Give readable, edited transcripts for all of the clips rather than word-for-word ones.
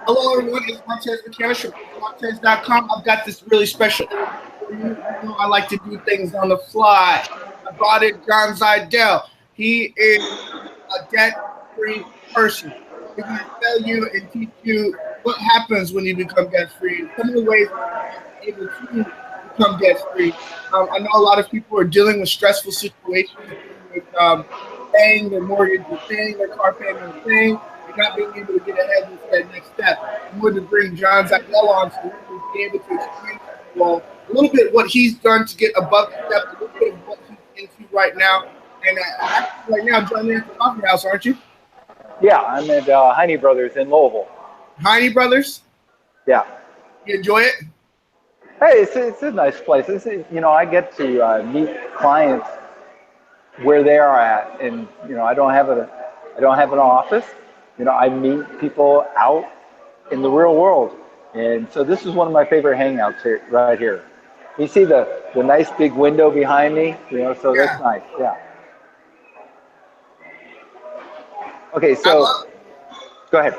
Hello, everyone. It's Montez from itsmontez.com. I've got this really special interview for you. You know, I like to do things on the fly. I brought in John Zeydel. He is a debt-free person. He's going to tell you and teach you what happens when you become debt-free and some of the ways you're able to become debt-free. I know a lot of people are dealing with stressful situations, dealing with paying their mortgage, or paying their car payment, or paying not being able to get ahead with that next step. I'm going to bring John Zeydel on so we will be able to explain to you all a little bit what he's done to get above the step, a little bit of what he's into right now. And right now, John, you're at the coffee house, aren't you? Yeah, I'm at Heine Brothers in Louisville. Heine Brothers? Yeah. You enjoy it? Hey, it's a nice place. I get to meet clients where they are at, and I don't have an office. I meet people out in the real world, and so this is one of my favorite hangouts here, right here. You see the nice big window behind me, so Yeah. that's nice. Yeah. Okay, so go ahead.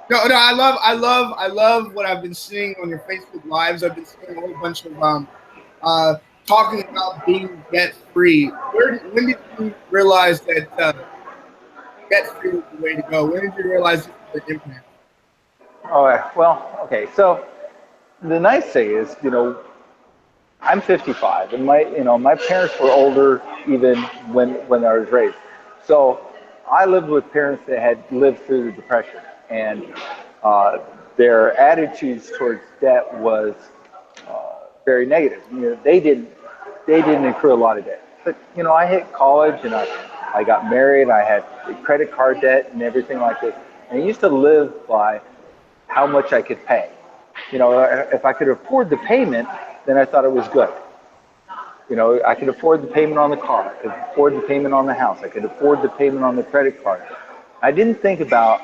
No, I love what I've been seeing on your Facebook Lives. I've been seeing a whole bunch of talking about being debt free. When did you realize that debt free was the way to go? When did you realize this was the impact? Oh, well, okay. So the nice thing is, I'm 55, and my parents were older even when I was raised. So I lived with parents that had lived through the Depression, and their attitudes towards debt was very negative. They didn't incur a lot of debt, but I hit college and I got married. I had credit card debt and everything like this, and I used to live by how much I could pay. If I could afford the payment, then I thought it was good. I could afford the payment on the car, I could afford the payment on the house, I could afford the payment on the credit card. I didn't think about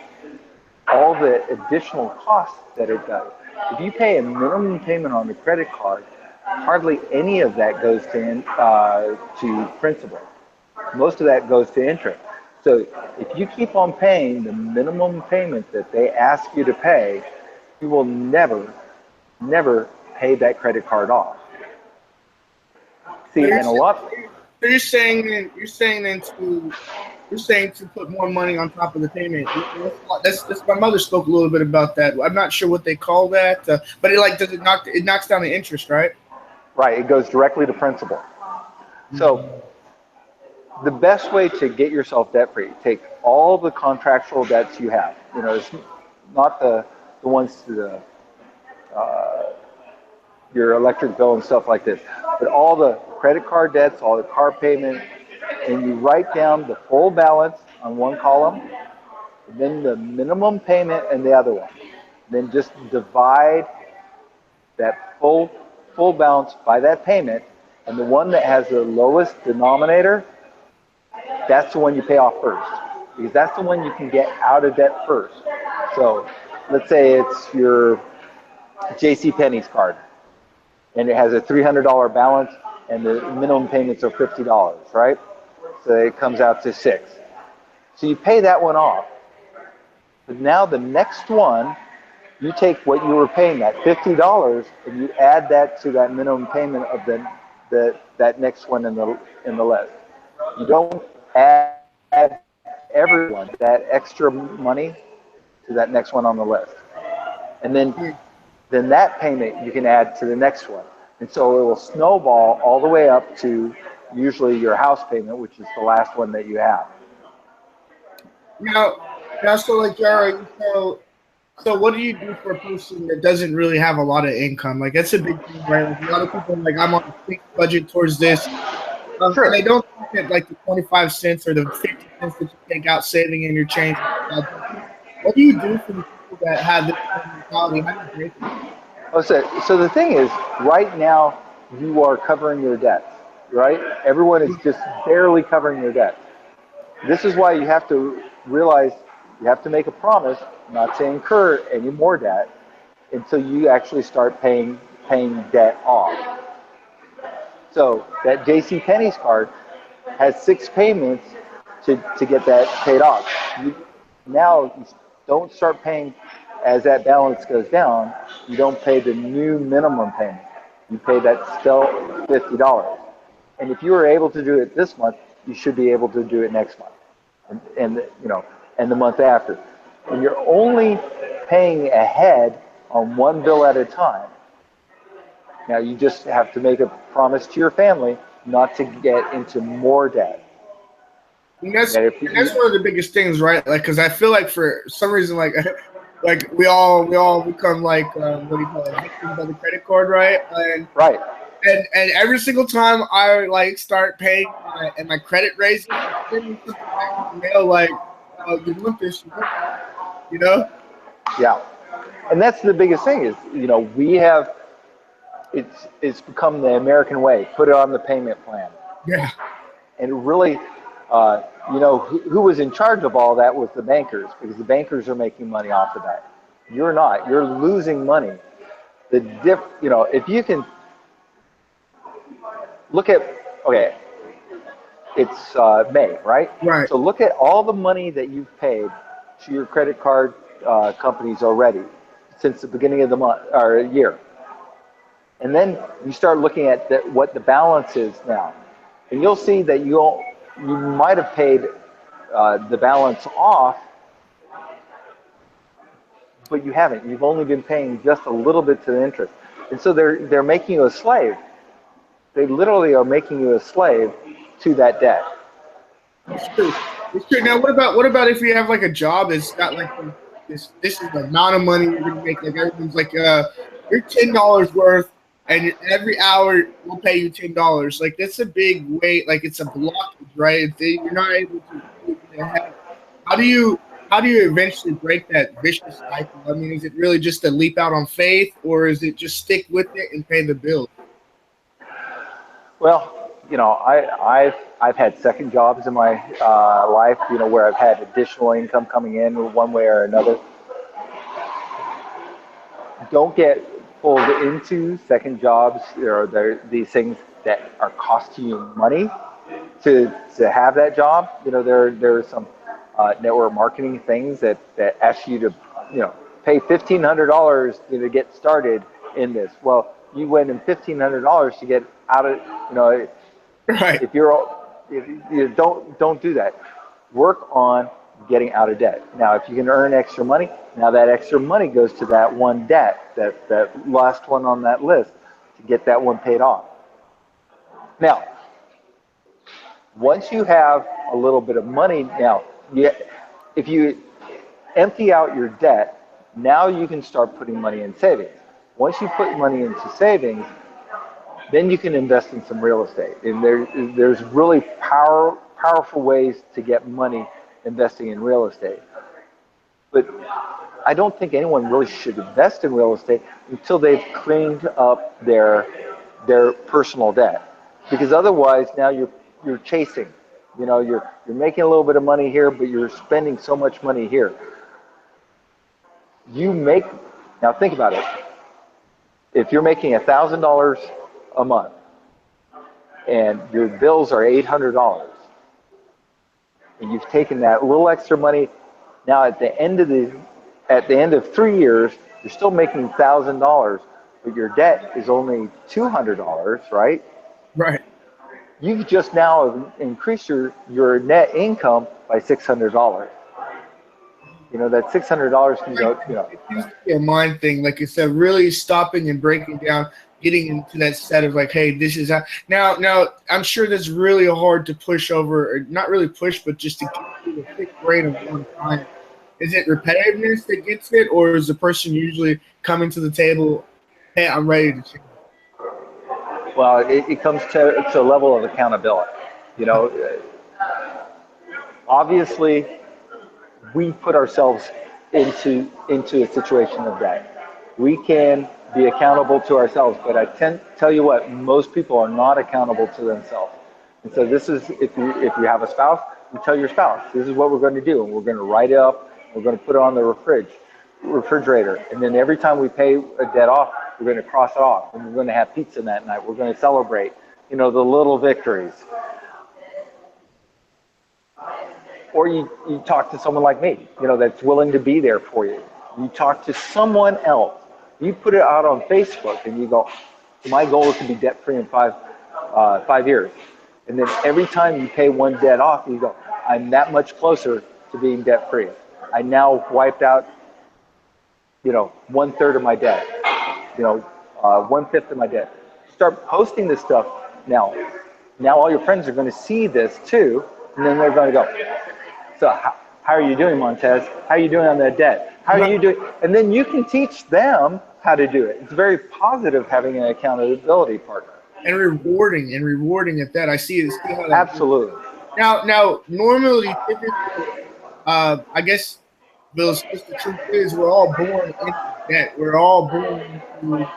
all the additional costs that it does. If you pay a minimum payment on the credit card, hardly any of that goes to principal. Most of that goes to interest. So if you keep on paying the minimum payment that they ask you to pay, you will never pay that credit card off. See, and a lot. So you're saying to put more money on top of the payment. That's my mother spoke a little bit about that. I'm not sure what they call that, but it knocks down the interest, right? Right, it goes directly to principal. So the best way to get yourself debt free, take all the contractual debts you have. It's not the ones to the your electric bill and stuff like this, but all the credit card debts, all the car payment, and you write down the full balance on one column, and then the minimum payment in the other one. Then just divide that full balance by that payment, and the one that has the lowest denominator, that's the one you pay off first, because that's the one you can get out of debt first. So let's say it's your JCPenney's card, and it has a $300 balance, and the minimum payments are $50, right? So it comes out to $6. So you pay that one off. But now the next one, you take what you were paying, that $50, and you add that to that minimum payment of that next one in the list. You don't add everyone that extra money to that next one on the list. And then that payment you can add to the next one. And so it will snowball all the way up to usually your house payment, which is the last one that you have. Now so like Jared, so what do you do for a person that doesn't really have a lot of income? Like that's a big thing, right? Like a lot of people are like, I'm on a fixed budget towards this. Sure. And they don't look at like the 25 cents or the 50 cents that you take out saving in your change. What do you do for the people that have this kind of mentality? How do you break it? Oh, so the thing is, right now you are covering your debts, right? Everyone is just barely covering their debts. This is why you have to realize you have to make a promise not to incur any more debt until you actually start paying debt off. So that JCPenney's card has 6 payments to get that paid off. Now you don't start paying as that balance goes down, you don't pay the new minimum payment. You pay that still $50. And if you were able to do it this month, you should be able to do it next month, and the month after. And you're only paying ahead on one bill at a time. Now you just have to make a promise to your family not to get into more debt. And that's one of the biggest things, right? Like, because I feel like for some reason, like we all become like what do you call it, victims of the credit card, right? And right. And every single time I like start paying and my credit raises, then something back in the mail like, oh, you want this, you know? Yeah, and that's the biggest thing is, we have, it's become the American way. Put it on the payment plan. Yeah. And really, who was in charge of all that was the bankers, because the bankers are making money off of that. You're not. You're losing money. If you can look at, okay, it's May, right? Right. So look at all the money that you've paid to your credit card companies already since the beginning of the month or year. And then you start looking at what the balance is now. And you'll see that you might have paid the balance off, but you haven't. You've only been paying just a little bit to the interest. And so they're making you a slave. They literally are making you a slave to that debt. It's true. It's true. Now, what about if you have like a job that's got like this is the amount of money you're gonna make? Like everything's like you're $10 worth, and every hour we'll pay you $10. Like that's a big weight. Like it's a blockage, right? You're not able to. How do you eventually break that vicious cycle? I mean, is it really just a leap out on faith, or is it just stick with it and pay the bill? Well, I've had second jobs in my life, where I've had additional income coming in one way or another. Don't get pulled into second jobs. There are these things that are costing you money to have that job. There are some network marketing things that ask you to, pay $1,500 to get started in this. Well, you went in $1,500 to get out of, Right. If you don't do that. Work on getting out of debt. Now, if you can earn extra money, now that extra money goes to that one debt, that last one on that list, to get that one paid off. Now, once you have a little bit of money, now, if you empty out your debt, now you can start putting money in savings. Once you put money into savings, then you can invest in some real estate. And there's really powerful ways to get money investing in real estate. But I don't think anyone really should invest in real estate until they've cleaned up their personal debt. Because otherwise, now you're chasing. You're making a little bit of money here, but you're spending so much money here. Now think about it. If you're making $1,000 a month and your bills are $800, and you've taken that little extra money, now at the end of 3 years, you're still making $1,000, but your debt is only $200, right? Right. You've just now increased your net income by $600. That $600 can go, It seems to be a mind thing. Like you said, really stopping and breaking down, getting into that set of like, hey, this is how. Now, I'm sure that's really hard to push over, or not really push, but just to get through a quick brain of one time. Is it repetitiveness that gets it, or is the person usually coming to the table, hey, I'm ready to change? Well, it comes to a level of accountability. Obviously, we put ourselves into a situation of that. We can be accountable to ourselves, but I tell you what, most people are not accountable to themselves. And so this is, if you have a spouse, you tell your spouse, this is what we're going to do, and we're going to write it up, we're going to put it on the refrigerator, and then every time we pay a debt off, we're going to cross it off, and we're going to have pizza that night. We're going to celebrate, the little victories. Or you talk to someone like me, that's willing to be there for you. You talk to someone else. You put it out on Facebook and you go, my goal is to be debt free in 5 years. And then every time you pay one debt off, you go, I'm that much closer to being debt free. I now wiped out, 1/3 of my debt, 1/5 of my debt. Start posting this stuff now. Now all your friends are going to see this too, and then they're going to go, so how are you doing, Montez? How are you doing on that debt? How are you doing? And then you can teach them how to do it. It's very positive having an accountability partner. And rewarding at that. I see how that Absolutely. Now, normally, typically, I guess the truth is we're all born into debt. We're all born into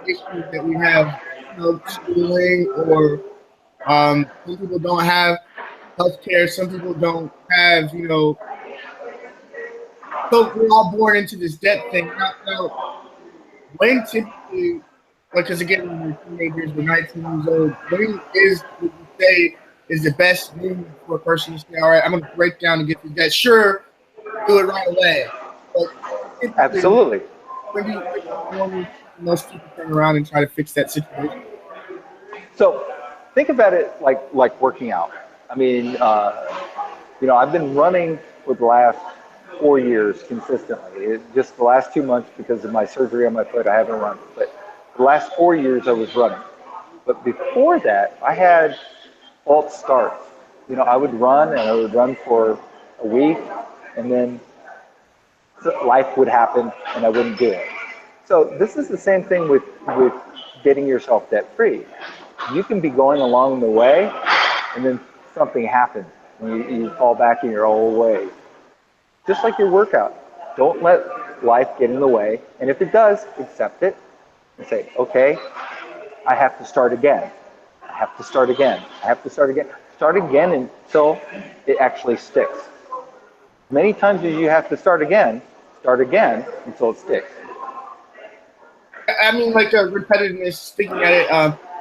issues that we have, schooling, or some people don't have healthcare. Some people don't have, so we're all born into this debt thing. Now when typically, because again, when we're teenagers, we're 19 years old, when would you say is the best move for a person to say, all right, I'm going to break down and get through debt? Sure, do it right away. But absolutely. When do you most people turn around and try to fix that situation? So think about it like working out. I mean, I've been running for the last 4 years consistently. Just the last 2 months, because of my surgery on my foot, I haven't run. But the last 4 years I was running. But before that, I had false starts. I would run and I would run for a week, and then life would happen and I wouldn't do it. So this is the same thing with getting yourself debt free. You can be going along the way, and then something happens, and you fall back in your old ways. Just like your workout. Don't let life get in the way, and if it does, accept it and say, okay, I have to start again. I have to start again. I have to start again. Start again until it actually sticks. Many times as you have to start again until it sticks. I mean, like a repetitiveness, thinking at it,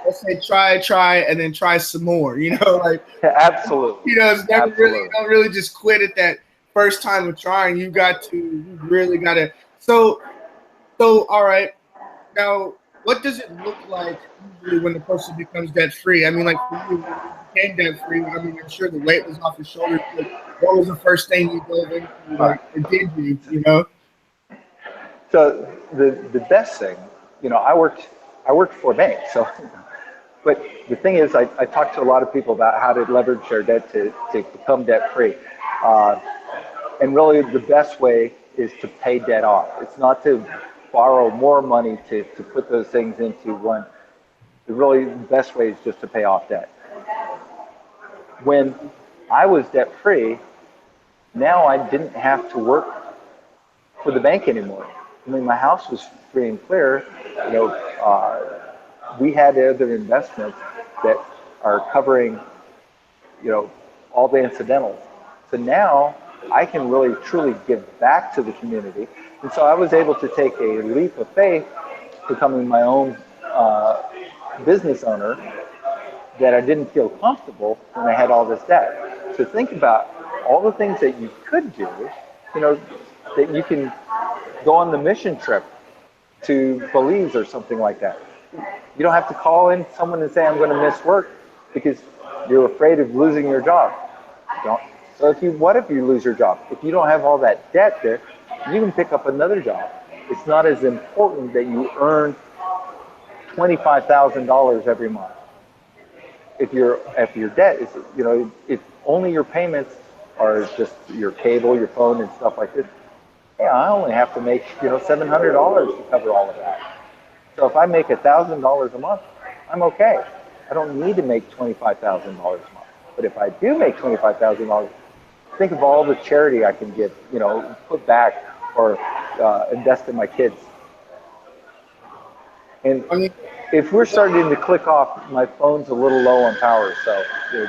let's say try, and then try some more, Absolutely. It's never really, you don't really just quit at that first time of trying. You really got to. So, all right. Now, what does it look like usually when the person becomes debt free? I mean, like for you, when you became debt free, I mean, I'm sure the weight was off your shoulders. Like, what was the first thing you dove into? Like, or did you, So the best thing, I worked for a bank, so. But the thing is, I talk to a lot of people about how to leverage their debt to become debt free. And really the best way is to pay debt off. It's not to borrow more money to put those things into one. The best way is just to pay off debt. When I was debt free, now I didn't have to work for the bank anymore. I mean, my house was free and clear. We had other investments that are covering, all the incidentals. So now I can really truly give back to the community. And so I was able to take a leap of faith, becoming my own business owner, that I didn't feel comfortable when I had all this debt. So think about all the things that you could do, that you can go on the mission trip to Belize or something like that. You don't have to call in someone and say, I'm going to miss work, because you're afraid of losing your job. So what if you lose your job? If you don't have all that debt there, you can pick up another job. It's not as important that you earn $25,000 every month. If your debt is, if only your payments are just your cable, your phone, and stuff like this, I only have to make $700 to cover all of that. So if I make $1,000 a month, I'm okay. I don't need to make $25,000 a month. But if I do make $25,000, think of all the charity I can give, put back or invest in my kids. And if we're starting to click off, my phone's a little low on power, so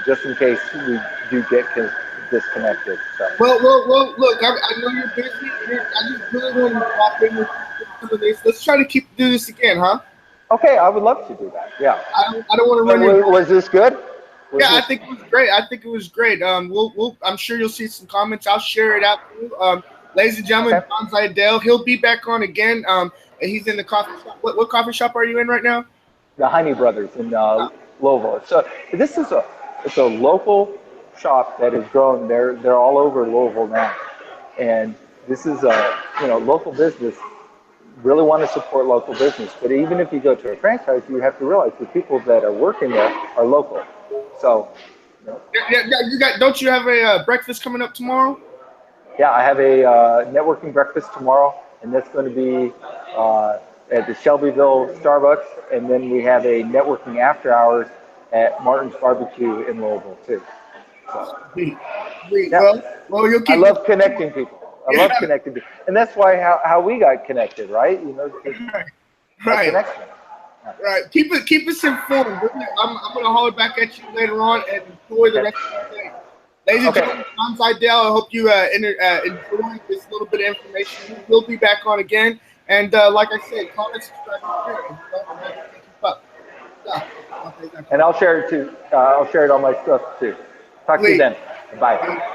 just in case we do get disconnected. So. Well, look, I know you're busy. I just really want to pop in with some of this. Let's try to do this again, huh? Okay, I would love to do that. Yeah. I don't want to run it. Was this good? I think it was great. I'm sure you'll see some comments. I'll share it out too. Ladies and gentlemen, Okay. John Zeydel. He'll be back on again. He's in the coffee shop. What coffee shop are you in right now? The Heine brothers in Louisville. So this is it's a local shop that is growing. They're all over Louisville now, and this is a local business. Really want to support local business, but even if you go to a franchise, you have to realize the people that are working there are local. So, You got. Don't you have a breakfast coming up tomorrow? yeah, I have a networking breakfast tomorrow, and that's going to be at the Shelbyville Starbucks, and then we have a networking after hours at Martin's Barbecue in Louisville too. So, Sweet. Sweet. yeah, Well, you'll I keep. love connecting people. I Yeah. love connecting people, and that's why how we got connected, right? Just Right. connection. Right. Keep us informed. I'm gonna holler back at you later on and enjoy the rest of the day. Ladies and gentlemen, John Zeydel, I hope you enjoyed this little bit of information. We'll be back on again. And like I said, comment, subscribe, and share. Don't forget to keep up. Yeah. And I'll share it too. I'll share it on my stuff too. Talk to you then. Bye.